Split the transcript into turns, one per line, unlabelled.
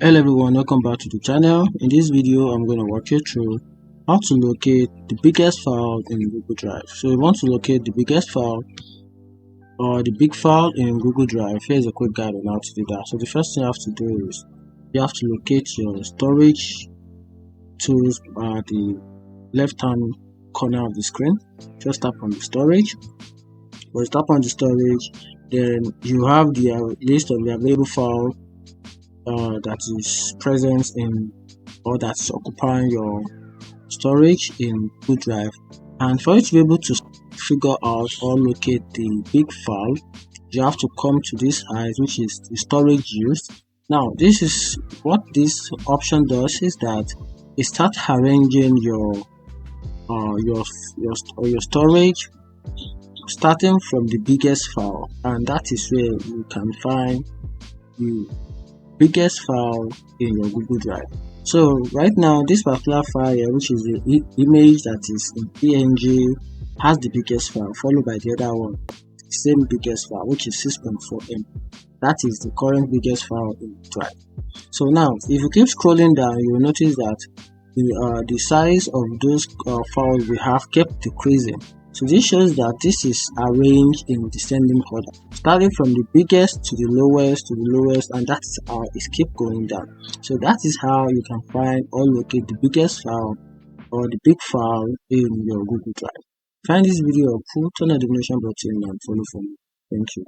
Hello everyone, welcome back to the channel. In this video I'm going to walk you through how to locate the biggest file in Google Drive. So you want to locate the biggest file or the big file in Google Drive. Here's a quick guide on how to do that. So the first thing you have to do is you have to locate your storage tools at the left hand corner of the screen. Just tap on the storage. When you tap on the storage, then you have the list of the available file that is present in or that's occupying your storage in Google Drive. And for you to be able to figure out or locate the big file, you have to come to this side, which is the storage used. Now this is what this option does, is that it starts arranging your storage starting from the biggest file, and that is where you can find the biggest file in your Google Drive. So right now this particular file here, which is the image that is in PNG, has the biggest file, followed by the other one, the same biggest file, which is 6.4 MB. That is the current biggest file in the drive. So now if you keep scrolling down, you will notice that the size of those files we have kept decreasing. So this shows that this is arranged in descending order, starting from the biggest to the lowest and that's how it keep going down. So that is how you can find or locate the biggest file or the big file in your Google Drive. Find this video helpful, turn on the notification button and follow for me. Thank you.